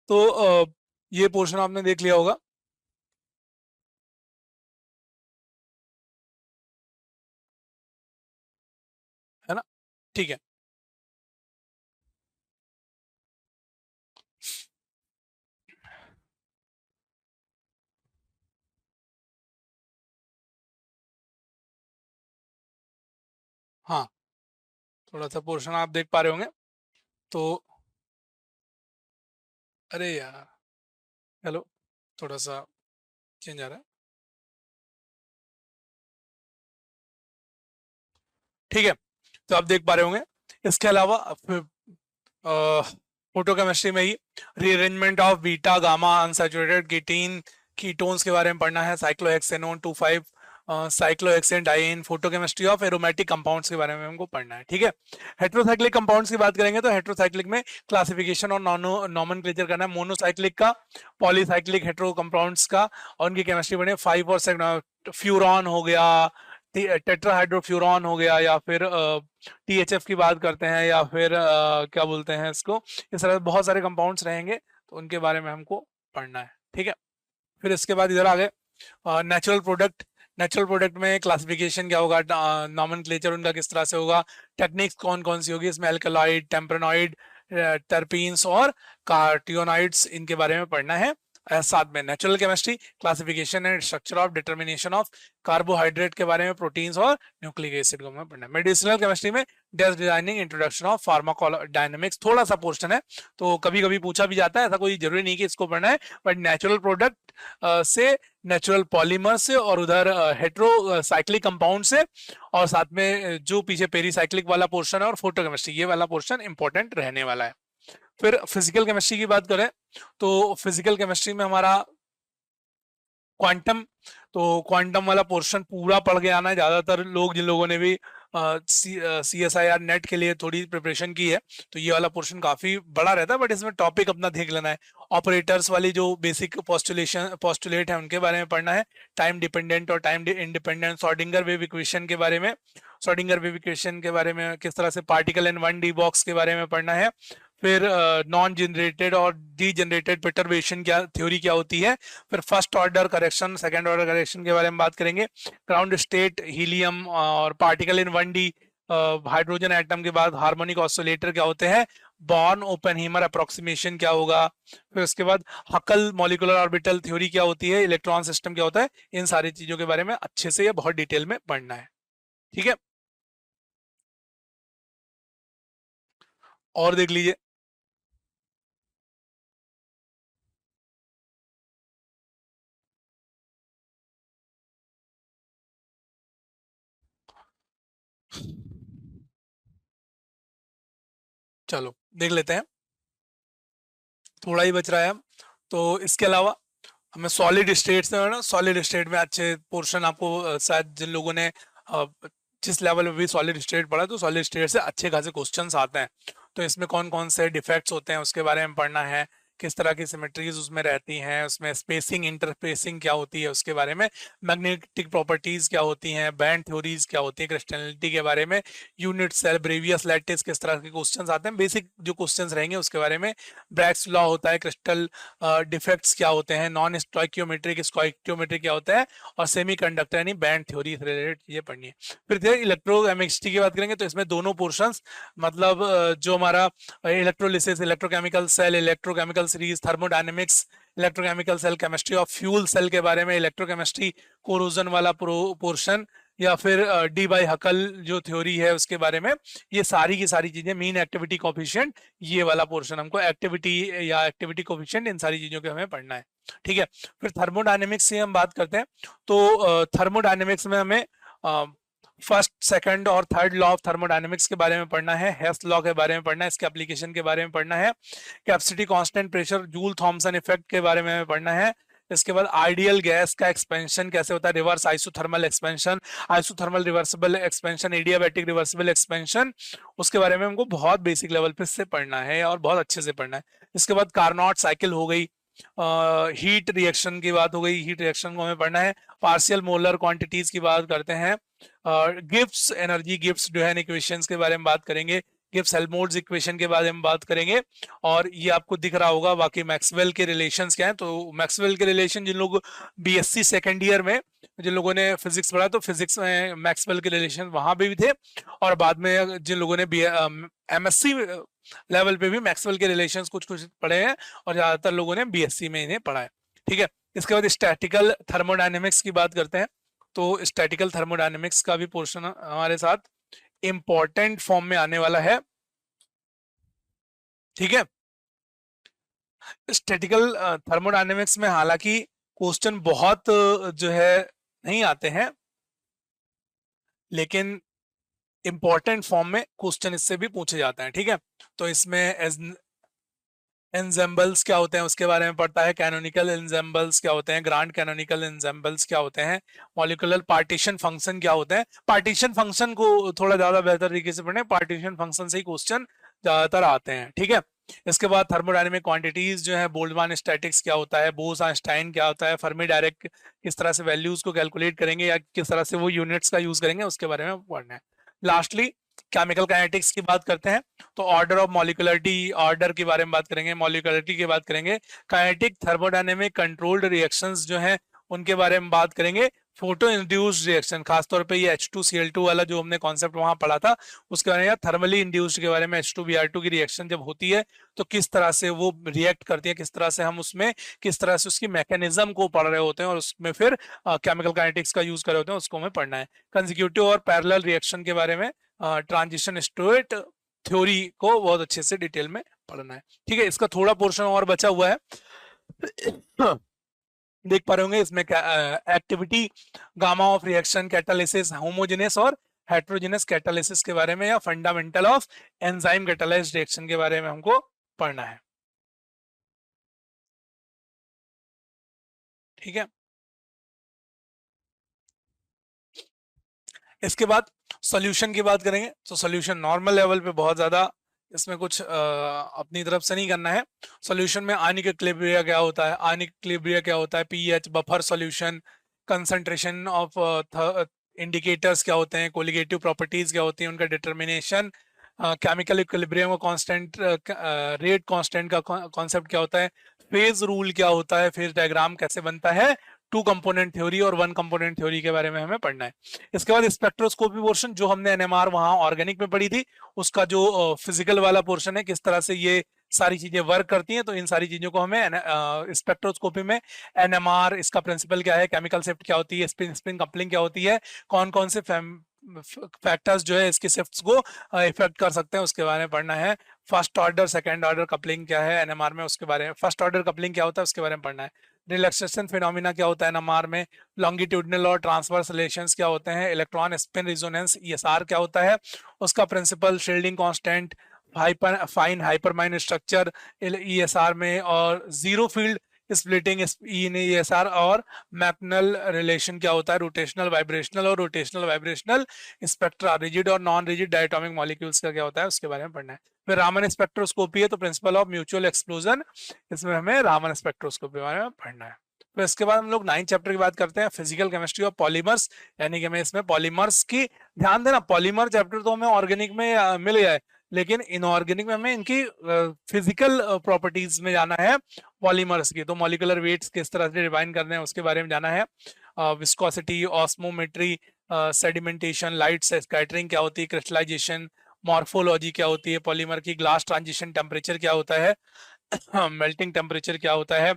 तो ये पोर्शन आपने देख लिया होगा। है ना, ठीक है। हाँ, थोड़ा सा पोर्शन आप देख पा रहे होंगे। तो अरे यार, हेलो, थोड़ा सा चेंज आ रहा है। ठीक है, तो आप देख पा रहे होंगे। इसके अलावा फोटोकेमिस्ट्री में ही rearrangement of beta gamma unsaturated ketene ketones के बारे में पढ़ना है, cyclohexanone 2,5 cyclohexadiene, photochemistry of aromatic compounds के बारे में हमको पढ़ना है। ठीक है, हेट्रोसाइक्लिक कंपाउंड्स की बात करेंगे तो हेट्रोसाइक्लिक में क्लासिफिकेशन और नॉमेनक्लेचर करना है, मोनोसाइक्लिक का, पॉलीसाइक्लिक हेट्रो कंपाउंड्स का, और उनकी केमिस्ट्री पढ़नी है। 5 और 6 फ्यूरॉन हो गया, टेट्राहाइड्रोफ्यूरॉन हो गया, या फिर टीएचएफ की बात करते हैं, या फिर क्या बोलते हैं इसको, इस तरह बहुत सारे कंपाउंड्स रहेंगे, तो उनके बारे में हमको पढ़ना है। ठीक है, फिर इसके बाद इधर आ गए नेचुरल प्रोडक्ट। नेचुरल प्रोडक्ट में क्लासिफिकेशन क्या होगा, नॉमेनक्लेचर उनका किस तरह से होगा, टेक्निक्स कौन कौन सी होगी, इसमें एल्कलॉइड, टेम्परेनॉइड, टर्पीन्स और कार्टियोनाइड्स, इनके बारे में पढ़ना है। साथ में natural chemistry, classification and structure of determination of carbohydrate के बारे में, प्रोटीन्स और न्यूक्लिक एसिड को हमें पढ़ना है। मेडिसिनल केमिस्ट्री में desk designing, introduction of pharmacodynamics, थोड़ा सा पोर्शन है, तो कभी कभी पूछा भी जाता है, ऐसा कोई जरूरी नहीं कि इसको पढ़ना है, बट नेचुरल प्रोडक्ट से, नेचुरल पॉलीमर से, और उधर हेट्रो साइक्लिक कंपाउंड से, और साथ में जो पीछे पेरीसाइक्लिक वाला पोर्शन है और फोटोकेमिस्ट्री, ये वाला पोर्शन इंपॉर्टेंट रहने वाला है। फिर फिजिकल केमिस्ट्री की बात करें तो फिजिकल केमिस्ट्री में हमारा क्वांटम, तो क्वांटम वाला पोर्शन पूरा पढ़ के आना है। ज्यादातर लोग, जिन लोगों ने भी CSIR नेट के लिए थोड़ी प्रिपरेशन की है, तो ये वाला पोर्शन काफी बड़ा रहता है, बट इसमें टॉपिक अपना देख लेना है। ऑपरेटर्स वाली जो बेसिक पोस्टुलेट है उनके बारे में पढ़ना है। टाइम डिपेंडेंट और time independent Schrodinger wave equation के बारे में, श्रोडिंगर वेव इक्वेशन के बारे में, किस तरह से पार्टिकल इन 1D बॉक्स के बारे में पढ़ना है। फिर नॉन जनरेटेड और डी जनरेटेड परटर्बेशन क्या थ्योरी क्या होती है। फिर first order correction, second order correction के बारे में बात करेंगे। ग्राउंड स्टेट हीलियम और particle in 1D hydrogen atom के बाद हार्मोनिक ऑसिलेटर क्या होते हैं, बॉर्न ओपेनहीमर अप्रोक्सीमेशन क्या होगा, फिर उसके बाद हकल मॉलिक्यूलर ऑर्बिटल थ्योरी क्या होती है, इलेक्ट्रॉन सिस्टम क्या होता है, इन सारी चीजों के बारे में अच्छे से या बहुत डिटेल में पढ़ना है। ठीक है, और देख लीजिए। चलो देख लेते हैं, थोड़ा ही बच रहा है अब। तो इसके अलावा हमें सॉलिड स्टेट्स में ना, सॉलिड स्टेट में अच्छे पोर्शन आपको शायद जिन लोगों ने जिस लेवल में भी सॉलिड स्टेट पढ़ा, तो सॉलिड स्टेट से अच्छे खासे क्वेश्चंस आते हैं। तो इसमें कौन कौन से डिफेक्ट्स होते हैं उसके बारे में पढ़ना है, किस तरह की सिमेट्रीज उसमें रहती हैं, उसमें स्पेसिंग इंटरस्पेसिंग क्या होती है उसके बारे में, मैग्नेटिक प्रॉपर्टीज क्या होती हैं, बैंड थ्योरीज क्या होती है, क्रिस्टलिटी के बारे में, यूनिट सेल, ब्रेवियस लैटिस, किस तरह के क्वेश्चंस आते हैं, बेसिक जो क्वेश्चंस रहेंगे उसके बारे में। ब्रैग्स लॉ होता है, क्रिस्टल डिफेक्ट्स क्या होते हैं, नॉन स्टोइकियोमेट्रिक स्टोइकियोमेट्रिक क्या होता है, और सेमीकंडक्टर यानी बैंड थ्योरी से रिलेटेड चीजें पढ़नी है। फिर इलेक्ट्रोकेमिस्ट्री की बात करेंगे तो इसमें दोनों पोर्शंस, मतलब जो हमारा electrolysis, electrochemical cell, electrochemical series, thermodynamics, electrochemical cell, chemistry of fuel cell के बारे में, इलेक्ट्रोकेमिस्ट्री कोरोजन वाला पोर्शन, या फिर डी बाई हकल जो थ्योरी है उसके बारे में, ये सारी की सारी चीजें, मीन एक्टिविटी कोफिशिएंट, ये वाला पोर्शन हमको एक्टिविटी या एक्टिविटी कोफिशिएंट, इन सारी चीजों के हमें पढ़ना है। ठीक है, फिर थर्मोडायनेमिक्स से हम बात करते हैं, तो थर्मोडायनेमिक्स में हमें फर्स्ट, सेकंड और थर्ड लॉ ऑफ थर्मोडायनेमिक्स के बारे में पढ़ना है, हेस्ट लॉ के बारे में पढ़ना है, इसके एप्लीकेशन के बारे में पढ़ना है, capacity constant pressure, Joule Thomson effect के बारे में पढ़ना है। इसके बाद आइडियल गैस का एक्सपेंशन कैसे होता है, reverse isothermal expansion, isothermal reversible expansion, adiabatic reversible expansion, उसके बारे में हमको बहुत बेसिक लेवल पे से पढ़ना है और बहुत अच्छे से पढ़ना है। इसके बाद कार्नोट साइकिल हो गई, हीट रिएक्शन की बात हो गई, हीट रिएक्शन को हमें पढ़ना है। पार्शियल मोलर क्वांटिटीज की बात करते हैं, गिब्स एनर्जी, गिब्स जो है इक्वेशंस के बारे में बात करेंगे, गिब्स हेल्महोल्ट्ज इक्वेशन के बारे में बात करेंगे, और ये आपको दिख रहा होगा बाकी मैक्सवेल के रिलेशंस क्या हैं। तो मैक्सवेल के रिलेशन, जिन लोग BSc सेकेंड ईयर में, जिन लोगों ने फिजिक्स पढ़ा, तो फिजिक्स में मैक्सवेल के रिलेशन वहां पे भी थे, और बाद में जिन लोगों ने MSc लेवल पे भी मैक्सवेल के रिलेशंस कुछ कुछ पढ़े हैं, और ज्यादातर लोगों ने BSc में इन्हें पढ़ा है। ठीक है, इसके बाद स्टैटिकल थर्मोडायनेमिक्स की बात करते हैं, तो स्टैटिकल थर्मोडायनेमिक्स का भी पोर्शन हमारे साथ इंपॉर्टेंट फॉर्म में आने वाला है। ठीक है, स्टैटिकल थर्मोडायनेमिक्स में हालांकि क्वेश्चन बहुत जो है नहीं आते हैं, लेकिन इंपॉर्टेंट फॉर्म में क्वेश्चन इससे भी पूछे जाते हैं। ठीक है, तो इसमें एंजेम्बल्स क्या होते हैं उसके बारे में पढ़ता है, कैनोनिकल एंजेम्बल्स क्या होते हैं, ग्रांड कैनोनिकल एंजेम्बल्स क्या होते हैं, मॉलिक्यूलर पार्टीशन फंक्शन क्या होते हैं। पार्टीशन फंक्शन को थोड़ा ज्यादा बेहतर तरीके से पढ़ें, पार्टीशन फंक्शन से ही क्वेश्चन ज्यादातर आते हैं। ठीक है, इसके बाद थर्मोडायनेमिक क्वांटिटीज जो है, बोल्ट्जमान स्टैटिक्स क्या होता है, बोस-आइंस्टाइन क्या होता है, फर्मी डायरेक्ट किस तरह से वैल्यूज को कैलकुलेट करेंगे या किस तरह से वो यूनिट्स का यूज करेंगे, उसके बारे में पढ़ना है। लास्टली केमिकल काइनेटिक्स की बात करते हैं, तो ऑर्डर ऑफ मॉलिक्युलरिटी, ऑर्डर के बारे में बात करेंगे, मॉलिक्युलरिटी की बात करेंगे, काइनेटिक थर्मोडायनेमिक कंट्रोल्ड रिएक्शंस जो हैं उनके बारे में बात करेंगे। फोटो इंड्यूस्ड रिएक्शन, खासतौर पे ये H2Cl2 वाला जो हमने कॉन्सेप्ट वहां पढ़ा था उसके बारे में, थर्मली इंड्यूस्ड के बारे में, H2Br2 की रिएक्शन जब होती है तो किस तरह से वो रिएक्ट करती है, किस तरह से हम उसमें किस तरह से उसकी मैकेनिज्म को पढ़ रहे होते हैं और उसमें फिर केमिकल काइनेटिक्स का यूज कर रहे होते हैं, उसको हमें पढ़ना है। कंसेक्यूटिव और पैरेलल रिएक्शन के बारे में, ट्रांजिशन स्टेट थ्योरी को बहुत अच्छे से डिटेल में पढ़ना है। ठीक है, इसका थोड़ा पोर्शन और बचा हुआ है। देख पा रहे होंगे इसमें activity gamma of reaction, catalysis, homogeneous और हेट्रोजेनस कैटालिसिस के बारे में, या fundamental of enzyme catalysed reaction के बारे में हमको पढ़ना है। ठीक है, इसके बाद सॉल्यूशन की बात करेंगे। तो सॉल्यूशन नॉर्मल लेवल पे बहुत ज्यादा इसमें कुछ अपनी तरफ से नहीं करना है। सॉल्यूशन में आयनिक इक्विलिब्रिया क्या होता है, आयनिक इक्विलिब्रिया क्या होता है, pH, buffer solution, concentration of indicators क्या होते हैं, कोलिगेटिव प्रॉपर्टीज क्या होती हैं, उनका डिटर्मिनेशन, केमिकल इक्विलिब्रियम का कांस्टेंट रेट कांस्टेंट का कॉन्सेप्ट क्या होता है, फेज रूल क्या होता है, फेज डायग्राम कैसे बनता है, टू कंपोनेंट थ्योरी और वन कंपोनेंट थ्योरी के बारे में हमें पढ़ना है। इसके बाद स्पेक्ट्रोस्कोपी पोर्शन, जो हमने एनएमआर वहां ऑर्गेनिक में पढ़ी थी, उसका जो फिजिकल वाला पोर्शन है, किस तरह से ये सारी चीजें वर्क करती हैं, तो इन सारी चीजों को हमें स्पेक्ट्रोस्कोपी में एनएमआर, इसका प्रिंसिपल क्या है, केमिकल शिफ्ट क्या होती है, स्पिन स्पिन कपलिंग क्या होती है, कौन कौन से फैक्टर्स जो है इसके शिफ्ट्स को इफेक्ट कर सकते हैं, उसके बारे में पढ़ना है। First order second order coupling क्या है एनएमआर में, उसके बारे में, फर्स्ट ऑर्डर कपलिंग क्या होता है उसके बारे में पढ़ना है। रिलैक्सेशन फिनोमिना क्या होता है एनएमआर में, लॉन्गिट्यूडनल और ट्रांसवर्स रिलेशंस क्या होते हैं, इलेक्ट्रॉन स्पिन रिजोनेंस ईएसआर क्या होता है, उसका principle, shielding constant, fine hyperfine structure ESR में, और zero field splitting in ESR, और मैकनल रिलेशन क्या होता है, रोटेशनल वाइब्रेशनल और रोटेशनल वाइब्रेशनल स्पेक्ट्रा, रिजिड और नॉन रिजिड डायटोमिक मॉलिक्यूल्स का क्या होता है उसके बारे में पढ़ना है। फिर रामन स्पेक्ट्रोस्कोपी है, तो प्रिंसिपल ऑफ म्यूचुअल एक्सक्लूजन, इसमें हमें रामन स्पेक्ट्रोस्कोपी के बारे में पढ़ना है। तो इसके बाद हम लोग 9th चैप्टर की बात करते हैं, फिजिकल केमिस्ट्री ऑफ पॉलीमर्स, यानी कि हमें इसमें पॉलीमर्स की, ध्यान देना पॉलीमर चैप्टर तो हमें ऑर्गेनिक में मिल गया है, लेकिन इनऑर्गेनिक में हमें इनकी फिजिकल प्रॉपर्टीज में जाना है पॉलीमर्स की। तो मॉलिक्यूलर वेट्स किस तरह से डिफाइन करने हैं उसके बारे में जाना है, विस्कोसिटी, ऑस्मोमेट्री, सेडिमेंटेशन, लाइट स्कैटरिंग क्या होती है, क्रिस्टलाइजेशन, मॉर्फोलॉजी क्या होती है पॉलीमर की, ग्लास ट्रांजिशन टेम्परेचर क्या होता है, मेल्टिंग टेम्परेचर क्या होता है,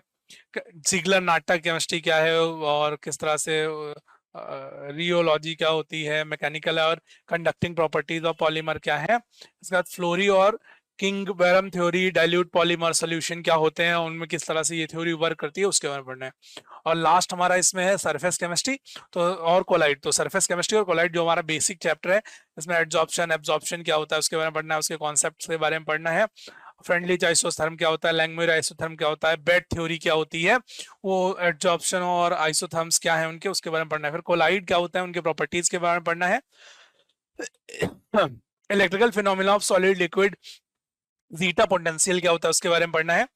जिगलर नाटक केमिस्ट्री क्या है, और किस तरह से रियोलॉजी क्या होती है, मैकेनिकल और कंडक्टिंग प्रॉपर्टीज ऑफ पॉलीमर क्या है। इसके बाद फ्लोरी और king Bairam theory, dilute polymer solution क्या होते हैं, उनमें किस तरह से ये थ्योरी वर्क करती है उसके बारे में पढ़ना है। और लास्ट हमारा इसमें है सरफेस केमिस्ट्री तो और कोलाइड। तो सरफेस केमिस्ट्री और कोलाइड जो हमारा बेसिक चैप्टर है, इसमें एडजॉर्प्शन एब्जॉर्प्शन क्या होता है उसके बारे में पढ़ना है, उसके कॉन्सेप्ट के बारे में पढ़ना है। फ्रेंडली आइसोथर्म क्या होता है, लैंगमुइर आइसोथर्म क्या होता है, बेड थ्योरी क्या होती है, वो एडजॉर्प्शन और आइसोथर्म्स क्या है उनके, उसके बारे में पढ़ना है। फिर कोलाइड क्या होता है, उनके प्रॉपर्टीज के बारे में पढ़ना है। Electrical phenomena of solid liquid, zeta potential क्या होता है उसके बारे में पढ़ना है।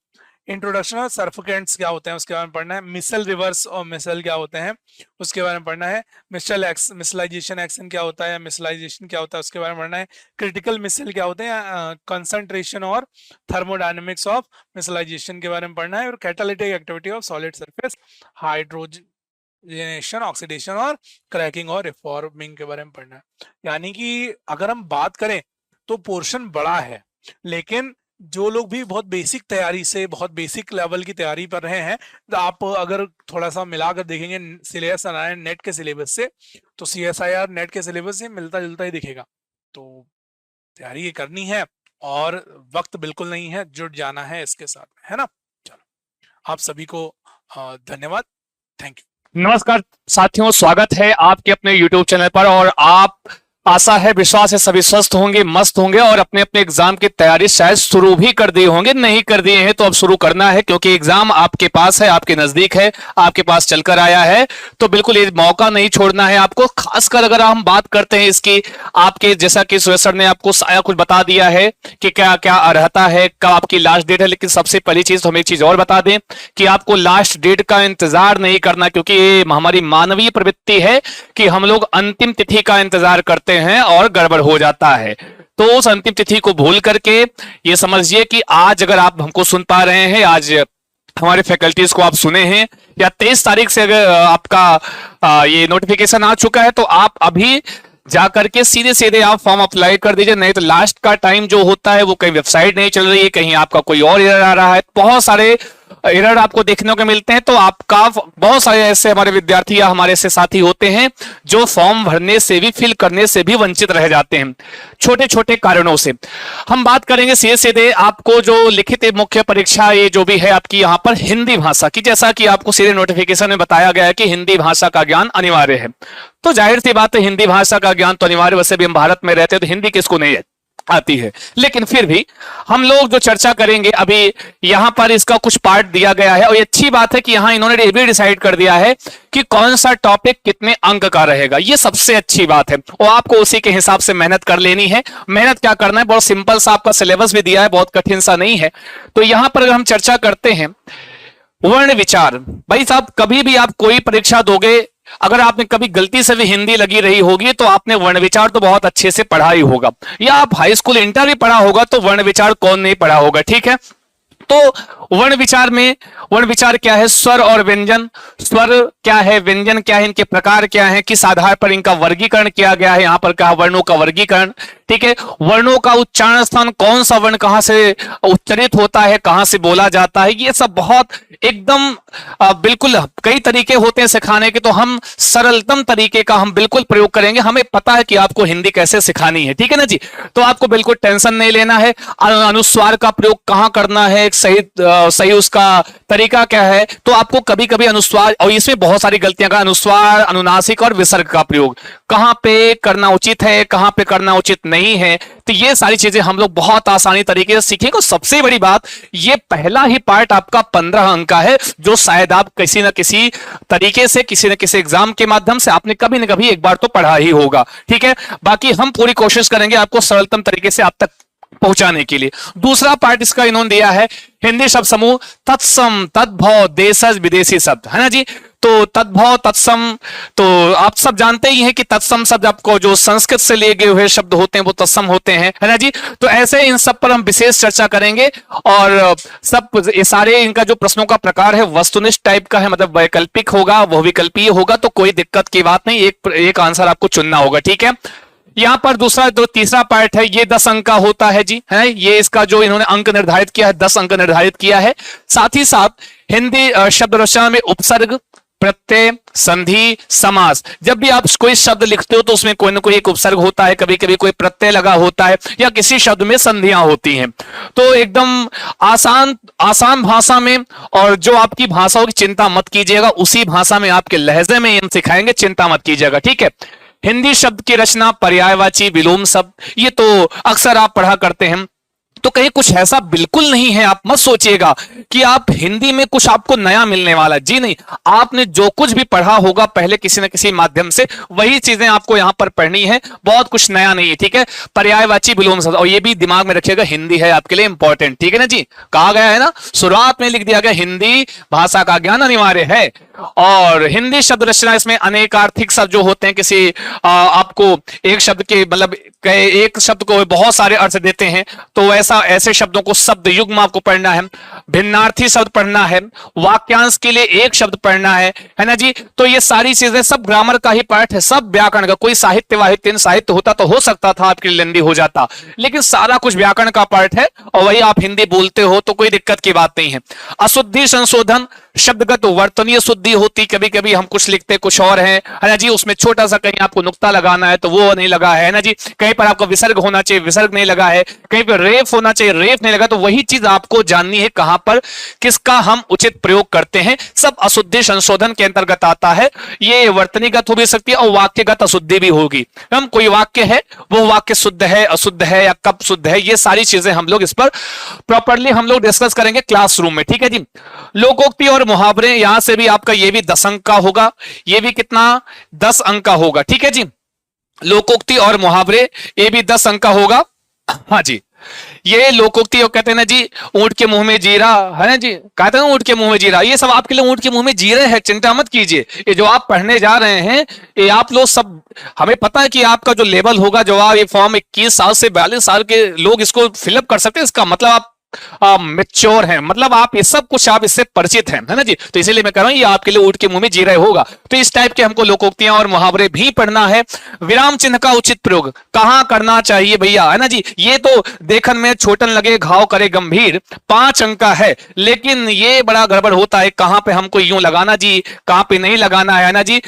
इंट्रोडक्शन ऑफ सर्फिकेंट्स क्या होते हैं उसके बारे में पढ़ना है। मिसल रिवर्स और मिसल क्या होते हैं उसके बारे में पढ़ना है। मिसलाइजेशन एक्शन क्या होता है, मिसलाइजेशन क्या होता है उसके बारे में पढ़ना है। क्रिटिकल मिसल क्या होते हैं, कंसंट्रेशन और थर्मोडायनेमिक्स ऑफ मिसलाइजेशन के बारे में पढ़ना है। और catalytic activity of solid surface, hydrogenation, oxidation और क्रैकिंग और रिफॉर्मिंग के बारे में पढ़ना है। यानी कि अगर हम बात करें तो पोर्शन बड़ा है, लेकिन जो लोग भी बहुत बेसिक तैयारी से, बहुत बेसिक लेवल की तैयारी कर रहे हैं, तो आप अगर थोड़ा सा मिलाकर देखेंगे सिलेबस नेट के सिलेबस से, तो CSIR नेट के सिलेबस से मिलता जुलता ही दिखेगा। तो तैयारी ये करनी है और वक्त बिल्कुल नहीं है, जुट जाना है इसके साथ में, है ना। चलो, आप सभी को धन्यवाद, थैंक यू। नमस्कार साथियों, स्वागत है आपके अपने YouTube चैनल पर। और आप, आशा है, विश्वास है, सभी स्वस्थ होंगे, मस्त होंगे और अपने अपने एग्जाम की तैयारी शायद शुरू भी कर दिए होंगे। नहीं कर दिए हैं तो अब शुरू करना है, क्योंकि एग्जाम आपके पास है, आपके नजदीक है, आपके पास चलकर आया है। तो बिल्कुल ये मौका नहीं छोड़ना है आपको। खासकर अगर हम बात करते हैं इसकी, आपके जैसा कि सुरेश सर ने आपको सारा कुछ बता दिया है कि क्या क्या अर्हता है, कब आपकी लास्ट डेट है, लेकिन सबसे पहली चीज तो हम एक चीज और बता दें कि आपको लास्ट डेट का इंतजार नहीं करना, क्योंकि ये हमारी मानवीय प्रवृत्ति है कि हम लोग अंतिम तिथि का इंतजार करते हैं और गड़बड़ हो जाता है। तो उस अंतिम तिथि को भूल करके ये समझिए कि आज अगर आप हमको सुन पा रहे हैं, आज हमारे फैकल्टीज को आप सुने हैं, या 23 तारीख से अगर आपका ये नोटिफिकेशन आ चुका है तो आप अभी जाकर के सीधे सीधे आप फॉर्म अप्लाई कर दीजिए, नहीं तो लास्ट का टाइम जो होता है वो कहीं वेबसाइट नहीं चल रही है, कहीं आपका कोई और एरर आ रहा है, बहुत सारे एरर आपको देखने को मिलते हैं। तो आपका बहुत सारे ऐसे हमारे विद्यार्थी या हमारे से साथी होते हैं जो फॉर्म भरने से भी, फिल करने से भी वंचित रह जाते हैं छोटे छोटे कारणों से। हम बात करेंगे सीधे सीधे आपको जो लिखित मुख्य परीक्षा ये जो भी है आपकी यहाँ पर हिंदी भाषा की, जैसा कि आपको सीधे नोटिफिकेशन में बताया गया है कि हिंदी भाषा का ज्ञान अनिवार्य है। तो जाहिर सी बात है हिंदी भाषा का ज्ञान तो अनिवार्य, वैसे भी हम भारत में रहते हैं तो हिंदी किसको नहीं आती है, लेकिन फिर भी हम लोग जो चर्चा करेंगे अभी यहां पर इसका कुछ पार्ट दिया गया है। और ये अच्छी बात है कि यहां इन्होंने ये भी डिसाइड कर दिया है कि कौन सा टॉपिक कितने अंक का रहेगा, ये सबसे अच्छी बात है और आपको उसी के हिसाब से मेहनत कर लेनी है। मेहनत क्या करना है, बहुत सिंपल सा आपका सिलेबस भी दिया है, बहुत कठिन सा नहीं है। तो यहां पर अगर हम चर्चा करते हैं वर्ण विचार, भाई साहब कभी भी आप कोई परीक्षा दोगे, अगर आपने कभी गलती से भी हिंदी लगी रही होगी तो आपने वर्ण विचार तो बहुत अच्छे से पढ़ा ही होगा, या आप हाई स्कूल इंटर भी पढ़ा होगा तो वर्ण विचार कौन नहीं पढ़ा होगा, ठीक है। तो वर्ण विचार में, वर्ण विचार क्या है, स्वर और व्यंजन, स्वर क्या है, व्यंजन क्या है, इनके प्रकार क्या है, किस आधार पर इनका वर्गीकरण किया गया है, यहां पर कहा वर्णों का वर्गीकरण, ठीक है। वर्णों का उच्चारण स्थान, कौन सा वर्ण कहां से उच्चारित होता है, कहां से बोला जाता है, ये सब बहुत एकदम बिल्कुल कई तरीके होते हैं सिखाने के, तो हम सरलतम तरीके का हम बिल्कुल प्रयोग करेंगे। हमें पता है कि आपको हिंदी कैसे सिखानी है, ठीक है ना जी। तो आपको बिल्कुल टेंशन नहीं लेना है। अनुस्वार का प्रयोग कहां करना है, सही उसका तरीका क्या है, तो आपको कभी कभी अनुस्वार, और इसमें बहुत सारी गलतियां का, अनुस्वार, अनुनासिक और विसर्ग का प्रयोग कहां पे करना उचित है, कहां पे करना उचित नहीं है, तो ये सारी चीजें हम लोग बहुत आसानी तरीके से सीखेंगे। और सबसे बड़ी बात, ये पहला ही पार्ट आपका 15 अंक का है, जो शायद आप किसी न किसी तरीके से, किसी न किसी एग्जाम के माध्यम से आपने कभी न कभी एक बार तो पढ़ा ही होगा, ठीक है। बाकी हम पूरी कोशिश करेंगे आपको सरलतम तरीके से आप तक पहुंचाने के लिए। दूसरा पार्ट इसका इन्होंने दिया है हिंदी शब्द समूह, तत्सम, तद्भव, देशज, विदेशी शब्द, है ना जी। तो तद्भव, तत्सम, तो आप सब जानते ही हैं कि तत्सम शब्द आपको जो संस्कृत से लिए गए हुए शब्द होते हैं वो तत्सम होते हैं, है ना जी। तो ऐसे इन सब पर हम विशेष चर्चा करेंगे। और सब ये सारे इनका जो प्रश्नों का प्रकार है वस्तुनिष्ठ टाइप का है, मतलब वैकल्पिक होगा, वह विकल्पीय होगा, तो कोई दिक्कत की बात नहीं, एक आंसर आपको चुनना होगा, ठीक है। यहां पर दूसरा जो तीसरा पार्ट है ये 10 अंक का होता है जी, है ये इसका जो इन्होंने अंक निर्धारित किया है, 10 अंक निर्धारित किया है। साथ ही साथ हिंदी शब्द रचना में उपसर्ग, प्रत्यय, संधि, समास, जब भी आप कोई शब्द लिखते हो तो उसमें कोई ना कोई एक उपसर्ग होता है, कभी कभी कोई प्रत्यय लगा होता है, या किसी शब्द में संधियां होती हैं। तो एकदम आसान भाषा में, और जो आपकी भाषाओं की चिंता मत कीजिएगा, उसी भाषा में आपके लहजे में हम सिखाएंगे, चिंता मत कीजिएगा, ठीक है। हिंदी शब्द की रचना, पर्यायवाची, विलोम शब्द, ये तो अक्सर आप पढ़ा करते हैं, तो कहीं कुछ ऐसा बिल्कुल नहीं है, आप मत सोचिएगा कि आप हिंदी में कुछ आपको नया मिलने वाला, जी नहीं। आपने जो कुछ भी पढ़ा होगा पहले किसी न किसी माध्यम से, वही चीजें आपको यहां पर पढ़नी है, बहुत कुछ नया नहीं है, ठीक है। पर्यायवाची, विलोम शब्द, और ये भी दिमाग में रखिएगा, हिंदी है आपके लिए इंपॉर्टेंट, ठीक है ना जी। कहा गया है ना, शुरुआत में लिख दिया गया हिंदी भाषा का ज्ञान अनिवार्य है। और हिंदी शब्द रचना, इसमें अनेक आर्थिक शब्द जो होते हैं, किसी आपको एक शब्द के मतलब एक शब्द को बहुत सारे अर्थ देते हैं, तो ऐसे शब्दों को शब्द युग्म आपको पढ़ना है, भिन्नार्थी शब्द पढ़ना है, वाक्यांश के लिए एक शब्द पढ़ना है ना जी। तो ये सारी चीजें सब ग्रामर का ही पार्ट है, सब व्याकरण का। कोई साहित्य होता तो हो सकता था आपके लिए लेंदी हो जाता, लेकिन सारा कुछ व्याकरण का पार्ट है, और वही आप हिंदी बोलते हो तो कोई दिक्कत की बात नहीं है। अशुद्धि संशोधन, शब्दगत वर्तनीय शुद्धि होती, कभी कभी हम कुछ लिखते कुछ और है ना जी, उसमें छोटा सा कहीं आपको नुक्ता लगाना है तो वो नहीं लगा है ना जी, कहीं पर आपको विसर्ग होना चाहिए, विसर्ग नहीं लगा है, कहीं पर रेफ होना चाहिए, रेफ नहीं लगा, तो वही चीज आपको जाननी है कहां पर किसका हम उचित प्रयोग करते हैं। सब अशुद्धि संशोधन के अंतर्गत आता है। ये वर्तनीगत हो भी सकती है और वाक्यगत अशुद्धि भी होगी। हम कोई वाक्य है, वो वाक्य शुद्ध है, अशुद्ध है, या कब शुद्ध है, ये सारी चीजें हम लोग इस पर प्रॉपरली हम लोग डिस्कस करेंगे क्लासरूम में, ठीक है जी। लोकोक्ति और मुहावरे, यहां से भी आपका ये भी 10 अंक का होगा, ये भी कितना 10 अंक का होगा, ठीक है जी। लोकोक्ति और मुहावरे ये भी 10 अंक का होगा, हाँ जी। ये लोकोक्ति कहते हैं ना जी, ऊंट के मुंह में जीरा, है ना जी, कहते हैं ऊंट के मुंह में जीरा, ये सब आपके लिए ऊंट के मुंह में जीरे हैं, चिंता मत कीजिए। ये जो आप पढ़ने जा रहे हैं, ये आप लोग सब, हमें पता है कि आपका जो लेवल होगा, जो आप ये फॉर्म 21 साल से 42 साल के लोग इसको फिलअप कर सकते हैं, इसका मतलब आप मेच्योर हैं, मतलब आप ये सब कुछ आप इससे परिचित हैं, है ना जी। तो इसीलिए मैं कह रहा हूं ये आपके लिए ऊँट के मुंह में जी रहे होगा। तो इस टाइप के हमको लोकोक्तियां और मुहावरे भी पढ़ना है। विराम चिन्ह का उचित प्रयोग कहां करना चाहिए भैया, है ना जी। ये तो देखन में छोटन लगे घाव करे गंभीर 5 अंक का है, लेकिन ये बड़ा गड़बड़ होता है, कहां पे हमको यूं लगाना जी, कहां पे नहीं लगाना है ना जी।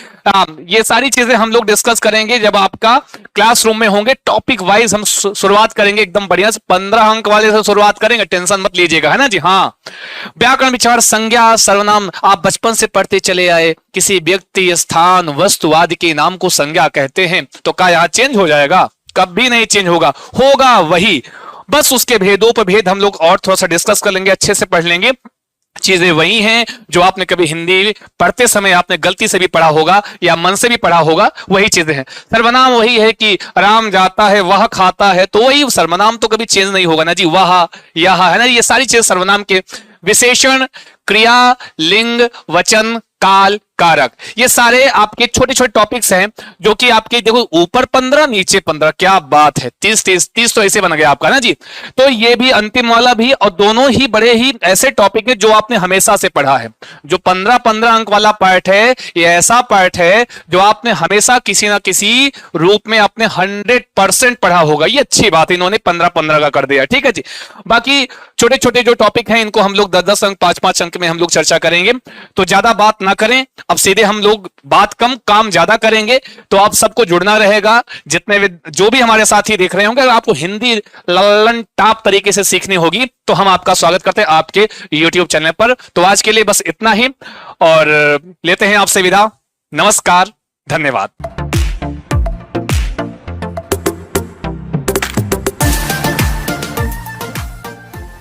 ये सारी चीजें हम लोग डिस्कस करेंगे जब आपका क्लासरूम में होंगे। टॉपिक वाइज हम शुरुआत करेंगे एकदम बढ़िया से, 15 अंक वाले से शुरुआत करेंगे, टेंशन मत लीजिएगा, है ना जी। हाँ, व्याकरण विचार संज्ञा सर्वनाम आप बचपन से पढ़ते चले आए, किसी व्यक्ति स्थान वस्तु आदि के नाम को संज्ञा कहते हैं। तो क्या यहां चेंज हो जाएगा? कभी नहीं चेंज होगा, होगा वही, बस उसके भेदों पर भेद हम लोग और थोड़ा सा डिस्कस कर लेंगे, अच्छे से पढ़ लेंगे। चीजें वही हैं जो आपने कभी हिंदी पढ़ते समय आपने गलती से भी पढ़ा होगा या मन से भी पढ़ा होगा, वही चीजें हैं। सर्वनाम वही है कि राम जाता है वह खाता है, तो वही सर्वनाम तो कभी चेंज नहीं होगा ना जी, वह यह, है ना। ये सारी चीज सर्वनाम के विशेषण, क्रिया, लिंग, वचन, काल, कारक, ये सारे आपके छोटे छोटे टॉपिक्स हैं जो कि आपके देखो ऊपर 15 नीचे 15, क्या बात है, 30 तो ऐसे बन गया आपका ना जी। तो ये भी अंतिम वाला भी, और दोनों ही बड़े ही ऐसे टॉपिक है जो आपने हमेशा से पढ़ा है। जो 15 अंक वाला पार्ट है, ये ऐसा पार्ट है जो आपने हमेशा किसी ना किसी रूप में अपने 100% पढ़ा होगा। ये अच्छी बात है, इन्होंने 15 का कर दिया, ठीक है जी। बाकी छोटे छोटे जो टॉपिक हैं इनको हम लोग 10 अंक 5 अंक में हम लोग चर्चा करेंगे। तो ज्यादा बात ना करें, अब सीधे हम लोग बात कम काम ज्यादा करेंगे। तो आप सबको जुड़ना रहेगा, जितने जो भी हमारे साथी देख रहे होंगे। अगर आपको हिंदी लल्लन टाप तरीके से सीखनी होगी तो हम आपका स्वागत करते हैं आपके YouTube चैनल पर। तो आज के लिए बस इतना ही, और लेते हैं आपसे विदा। नमस्कार, धन्यवाद।